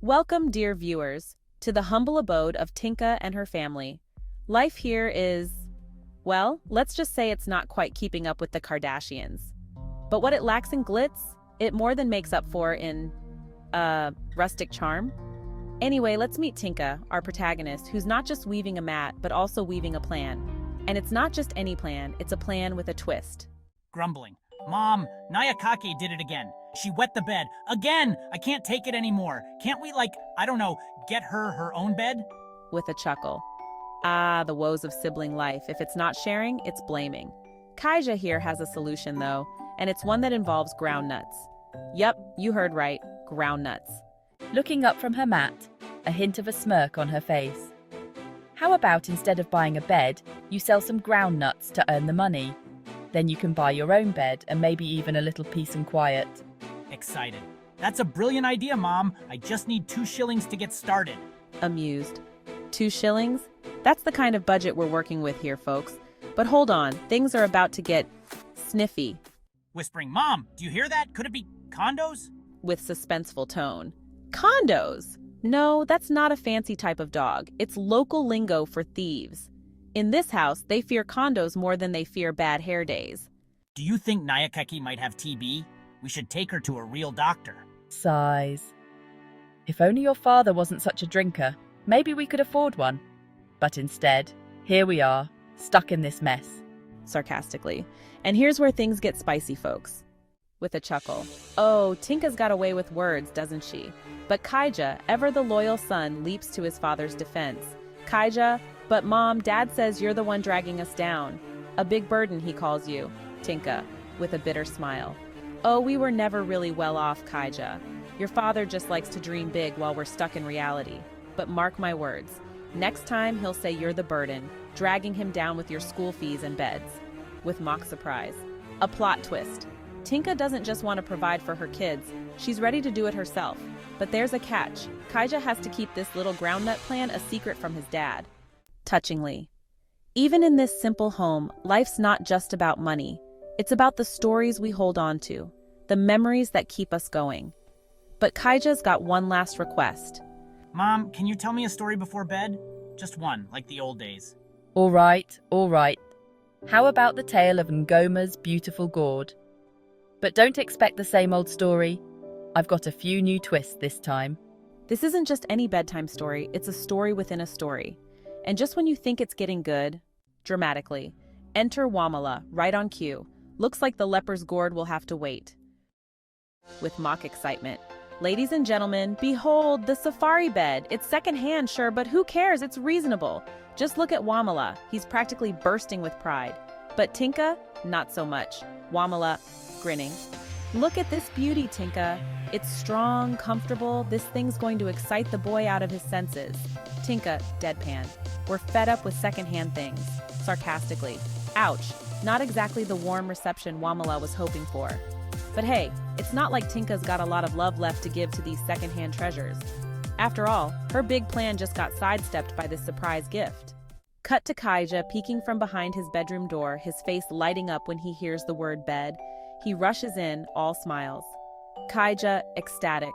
Welcome, dear viewers, to the humble abode of Tinka and her family. Life here is, well, let's just say it's not quite keeping up with the Kardashians. But what it lacks in glitz, it more than makes up for in, rustic charm. Anyway, let's meet Tinka, our protagonist, who's not just weaving a mat, but also weaving a plan. And it's not just any plan, it's a plan with a twist. Grumbling. Mom, Nyakake did it again. She wet the bed. Again! I can't take it anymore. Can't we, get her own bed? With a chuckle. Ah, the woes of sibling life. If it's not sharing, it's blaming. Kaija here has a solution, though, and it's one that involves groundnuts. Yup, you heard right, groundnuts. Looking up from her mat, a hint of a smirk on her face. How about instead of buying a bed, you sell some groundnuts to earn the money? Then you can buy your own bed and maybe even a little peace and quiet. Excited. That's a brilliant idea, Mom. I just need 2 shillings to get started. Amused. 2 shillings? That's the kind of budget we're working with here, folks. But hold on, things are about to get sniffy. Whispering, Mom, do you hear that? Could it be condos? With suspenseful tone. Condos? No, that's not a fancy type of dog. It's local lingo for thieves. In this house, they fear condos more than they fear bad hair days. Do you think Nyakake might have TB? We should take her to a real doctor. Sighs. If only your father wasn't such a drinker, maybe we could afford one. But instead, here we are, stuck in this mess. Sarcastically. And here's where things get spicy, folks. With a chuckle. Oh, Tinka's got away with words, doesn't she? But Kaija, ever the loyal son, leaps to his father's defense. Kaija, but Mom, Dad says you're the one dragging us down. A big burden, he calls you. Tinka, with a bitter smile. Oh, we were never really well off, Kaija. Your father just likes to dream big while we're stuck in reality. But mark my words, next time he'll say you're the burden, dragging him down with your school fees and beds. With mock surprise. A plot twist. Tinka doesn't just want to provide for her kids, she's ready to do it herself. But there's a catch. Kaija has to keep this little groundnut plan a secret from his dad. Touchingly. Even in this simple home, life's not just about money. It's about the stories we hold on to, the memories that keep us going. But Kaija's got one last request. Mom, can you tell me a story before bed? Just one, like the old days. All right. How about the tale of Ngoma's beautiful gourd? But don't expect the same old story. I've got a few new twists this time. This isn't just any bedtime story, it's a story within a story. And just when you think it's getting good, dramatically, enter Wamala, right on cue. Looks like the leper's gourd will have to wait. With mock excitement. Ladies and gentlemen, behold, the safari bed. It's secondhand, sure, but who cares? It's reasonable. Just look at Wamala. He's practically bursting with pride. But Tinka, not so much. Wamala, grinning. Look at this beauty, Tinka. It's strong, comfortable. This thing's going to excite the boy out of his senses. Tinka, deadpan. We're fed up with secondhand things. Sarcastically. Ouch. Not exactly the warm reception Wamala was hoping for. But hey, it's not like Tinka's got a lot of love left to give to these secondhand treasures. After all, her big plan just got sidestepped by this surprise gift. Cut to Kaija peeking from behind his bedroom door, his face lighting up when he hears the word bed. He rushes in, all smiles. Kaija, ecstatic.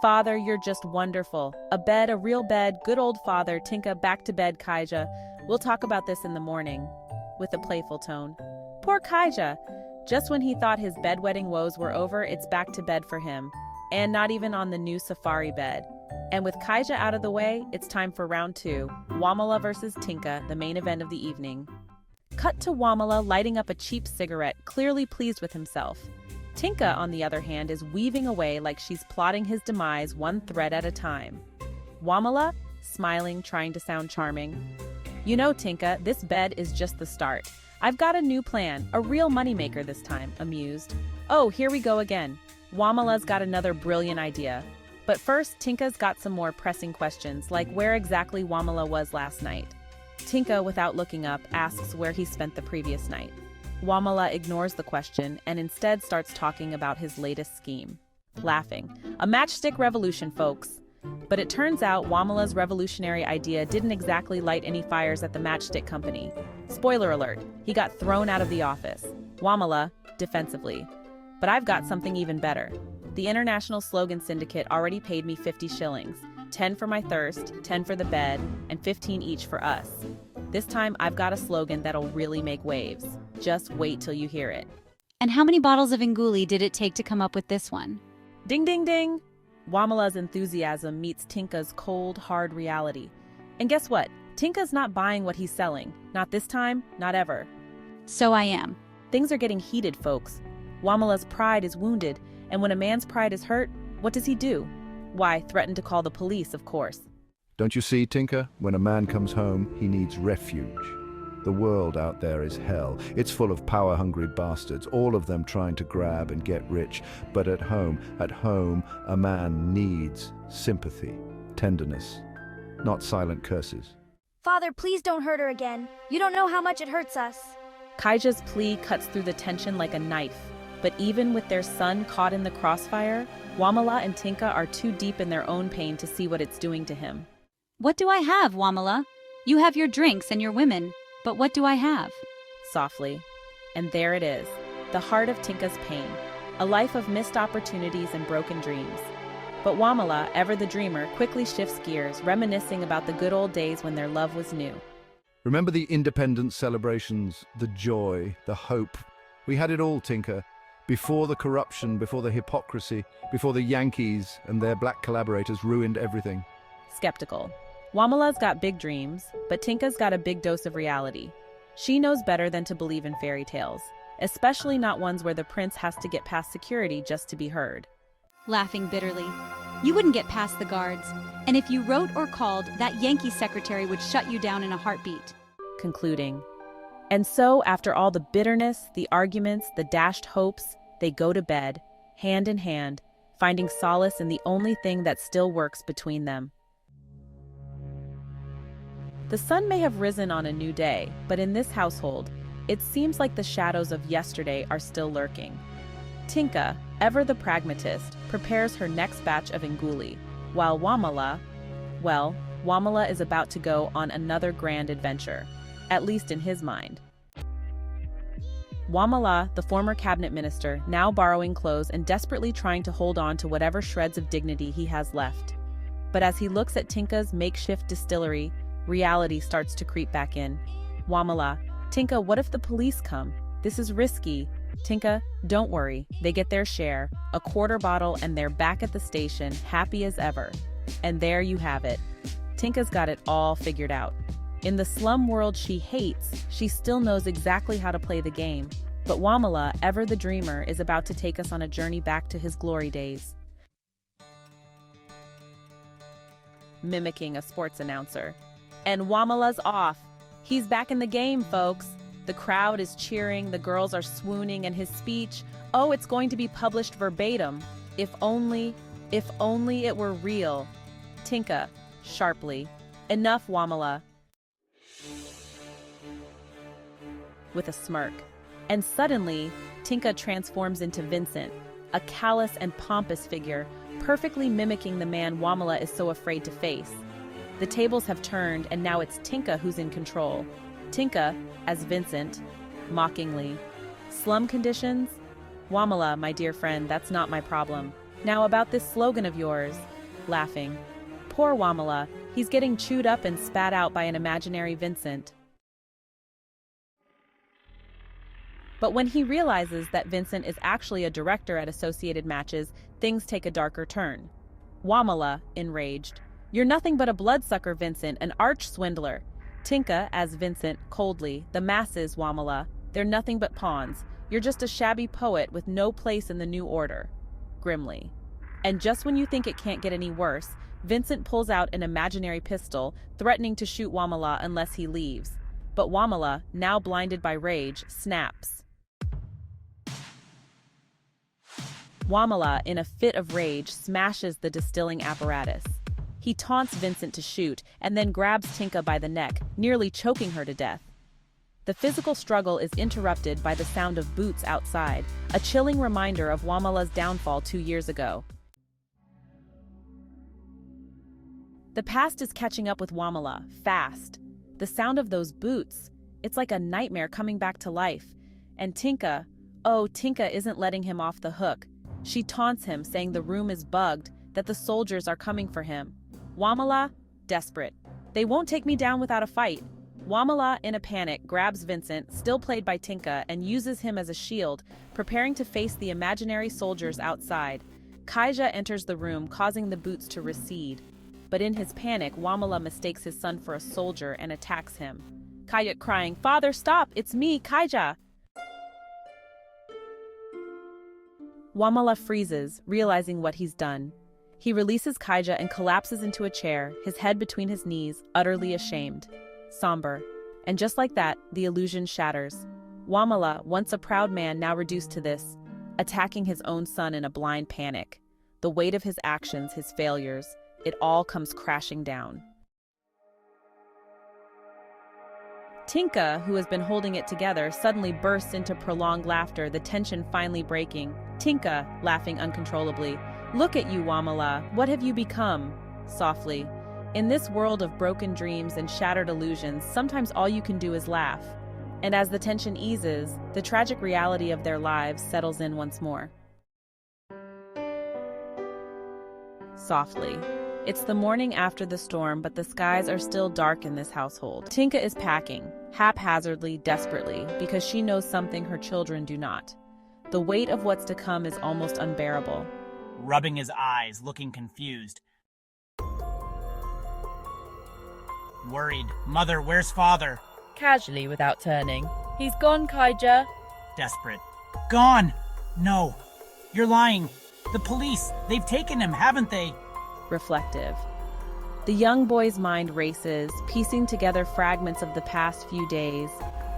Father, you're just wonderful. A bed, a real bed, good old father. Tinka, back to bed, Kaija. We'll talk about this in the morning. With a playful tone. Poor Kaija. Just when he thought his bedwetting woes were over, it's back to bed for him. And not even on the new safari bed. And with Kaija out of the way, it's time for round 2. Wamala versus Tinka, the main event of the evening. Cut to Wamala lighting up a cheap cigarette, clearly pleased with himself. Tinka, on the other hand, is weaving away like she's plotting his demise one thread at a time. Wamala, smiling, trying to sound charming. You know, Tinka, this bed is just the start. I've got a new plan, a real moneymaker this time, amused. Oh, here we go again. Wamala's got another brilliant idea. But first, Tinka's got some more pressing questions, like where exactly Wamala was last night. Tinka, without looking up, asks where he spent the previous night. Wamala ignores the question and instead starts talking about his latest scheme. Laughing. A matchstick revolution, folks. But it turns out Wamala's revolutionary idea didn't exactly light any fires at the matchstick company. Spoiler alert, he got thrown out of the office. Wamala, defensively. But I've got something even better. The International Slogan Syndicate already paid me 50 shillings, 10 for my thirst, 10 for the bed, and 15 each for us. This time I've got a slogan that'll really make waves. Just wait till you hear it. And how many bottles of Nguli did it take to come up with this one? Ding ding ding! Wamala's enthusiasm meets Tinka's cold, hard reality. And guess what? Tinka's not buying what he's selling. Not this time, not ever. So I am. Things are getting heated, folks. Wamala's pride is wounded, and when a man's pride is hurt, what does he do? Why, threaten to call the police, of course. Don't you see, Tinka? When a man comes home, he needs refuge. The world out there is hell. It's full of power-hungry bastards, all of them trying to grab and get rich. But at home, a man needs sympathy, tenderness, not silent curses. Father, please don't hurt her again. You don't know how much it hurts us. Kaija's plea cuts through the tension like a knife. But even with their son caught in the crossfire, Wamala and Tinka are too deep in their own pain to see what it's doing to him. What do I have, Wamala? You have your drinks and your women, but what do I have? Softly. And there it is, the heart of Tinka's pain, a life of missed opportunities and broken dreams. But Wamala, ever the dreamer, quickly shifts gears, reminiscing about the good old days when their love was new. Remember the independence celebrations, the joy, the hope? We had it all, Tinka. Before the corruption, before the hypocrisy, before the Yankees and their black collaborators ruined everything. Skeptical. Wamala's got big dreams, but Tinka's got a big dose of reality. She knows better than to believe in fairy tales, especially not ones where the prince has to get past security just to be heard. Laughing bitterly. You wouldn't get past the guards, and if you wrote or called, that Yankee secretary would shut you down in a heartbeat. Concluding. And so, after all the bitterness, the arguments, the dashed hopes, they go to bed, hand in hand, finding solace in the only thing that still works between them. The sun may have risen on a new day, but in this household, it seems like the shadows of yesterday are still lurking. Tinka, ever the pragmatist, prepares her next batch of Nguli, while Wamala is about to go on another grand adventure, at least in his mind. Wamala, the former cabinet minister, now borrowing clothes and desperately trying to hold on to whatever shreds of dignity he has left. But as he looks at Tinka's makeshift distillery, reality starts to creep back in. Wamala, Tinka, what if the police come? This is risky. Tinka, don't worry. They get their share, a quarter bottle, and they're back at the station, happy as ever. And there you have it. Tinka's got it all figured out. In the slum world she hates, she still knows exactly how to play the game. But Wamala, ever the dreamer, is about to take us on a journey back to his glory days. Mimicking a sports announcer. And Wamala's off. He's back in the game, folks. The crowd is cheering, the girls are swooning, and his speech, oh, it's going to be published verbatim. If only it were real. Tinka, sharply. Enough, Wamala. With a smirk. And suddenly, Tinka transforms into Vincent, a callous and pompous figure, perfectly mimicking the man Wamala is so afraid to face. The tables have turned, and now it's Tinka who's in control. Tinka, as Vincent, mockingly. Slum conditions? Wamala, my dear friend, that's not my problem. Now about this slogan of yours. Laughing. Poor Wamala, he's getting chewed up and spat out by an imaginary Vincent. But when he realizes that Vincent is actually a director at Associated Matches, things take a darker turn. Wamala, enraged. You're nothing but a bloodsucker, Vincent, an arch swindler. Tinka, as Vincent, coldly. The masses, Wamala. They're nothing but pawns. You're just a shabby poet with no place in the new order. Grimly. And just when you think it can't get any worse, Vincent pulls out an imaginary pistol, threatening to shoot Wamala unless he leaves. But Wamala, now blinded by rage, snaps. Wamala, in a fit of rage, smashes the distilling apparatus. He taunts Vincent to shoot, and then grabs Tinka by the neck, nearly choking her to death. The physical struggle is interrupted by the sound of boots outside, a chilling reminder of Wamala's downfall 2 years ago. The past is catching up with Wamala, fast. The sound of those boots, it's like a nightmare coming back to life. And Tinka, oh, Tinka isn't letting him off the hook. She taunts him, saying the room is bugged, that the soldiers are coming for him. Wamala, desperate. They won't take me down without a fight. Wamala, in a panic, grabs Vincent, still played by Tinka, and uses him as a shield, preparing to face the imaginary soldiers outside. Kaija enters the room, causing the boots to recede. But in his panic, Wamala mistakes his son for a soldier and attacks him. Kaija crying, "Father, stop! It's me, Kaija!" Wamala freezes, realizing what he's done. He releases Kaija and collapses into a chair, his head between his knees, utterly ashamed. Somber. And just like that, the illusion shatters. Wamala, once a proud man, now reduced to this, attacking his own son in a blind panic. The weight of his actions, his failures, it all comes crashing down. Tinka, who has been holding it together, suddenly bursts into prolonged laughter, the tension finally breaking. Tinka, laughing uncontrollably. "Look at you, Wamala. What have you become?" Softly. In this world of broken dreams and shattered illusions, sometimes all you can do is laugh. And as the tension eases, the tragic reality of their lives settles in once more. Softly. It's the morning after the storm, but the skies are still dark in this household. Tinka is packing, haphazardly, desperately, because she knows something her children do not. The weight of what's to come is almost unbearable. Rubbing his eyes, looking confused. Worried. "Mother, where's father?" Casually, without turning. "He's gone, Kaija." Desperate. "Gone! No. You're lying. The police, they've taken him, haven't they?" Reflective. The young boy's mind races, piecing together fragments of the past few days.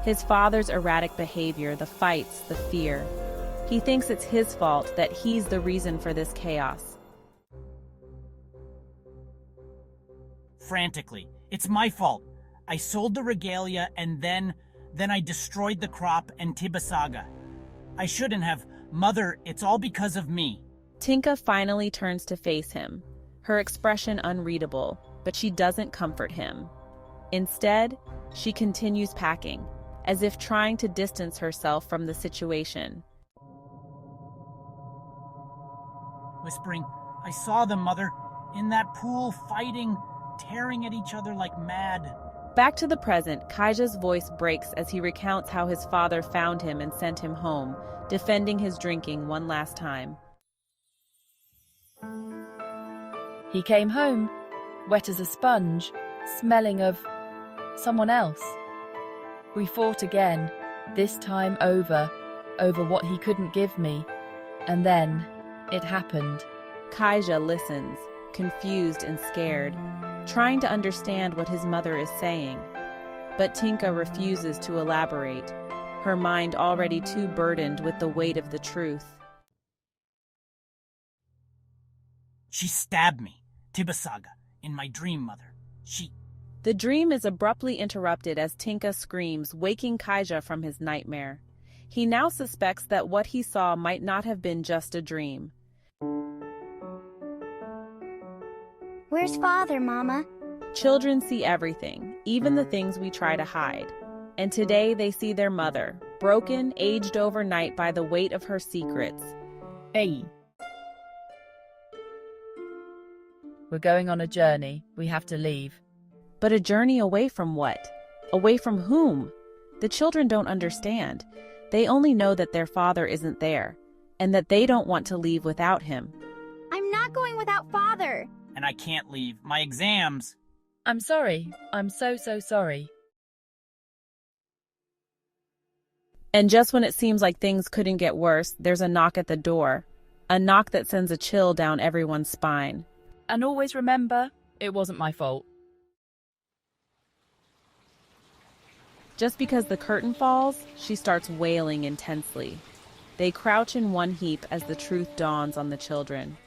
His father's erratic behavior, the fights, the fear. He thinks it's his fault, that he's the reason for this chaos. Frantically. "It's my fault. I sold the regalia and then I destroyed the crop and Tibasaga. I shouldn't have. Mother, it's all because of me." Tinka finally turns to face him, her expression unreadable, but she doesn't comfort him. Instead, she continues packing, as if trying to distance herself from the situation. Whispering, "I saw them, Mother, in that pool, fighting, tearing at each other like mad." Back to the present, Kaija's voice breaks as he recounts how his father found him and sent him home, defending his drinking one last time. He came home, wet as a sponge, smelling of someone else. We fought again, this time over what he couldn't give me. And then it happened. Kaija listens, confused and scared, trying to understand what his mother is saying. But Tinka refuses to elaborate, her mind already too burdened with the weight of the truth. "She stabbed me, Tibasaga, in my dream, Mother. The dream is abruptly interrupted as Tinka screams, waking Kaija from his nightmare. He now suspects that what he saw might not have been just a dream. Where's father, Mama? Children see everything, even the things we try to hide. And today they see their mother, broken, aged overnight by the weight of her secrets. Hey. We're going on a journey. We have to leave. But a journey away from what? Away from whom? The children don't understand. They only know that their father isn't there, and that they don't want to leave without him. I'm not going without father. And I can't leave. My exams. I'm sorry. I'm so sorry. And just when it seems like things couldn't get worse, there's a knock at the door. A knock that sends a chill down everyone's spine. And always remember, it wasn't my fault. Just because the curtain falls, she starts wailing intensely. They crouch in one heap as the truth dawns on the children.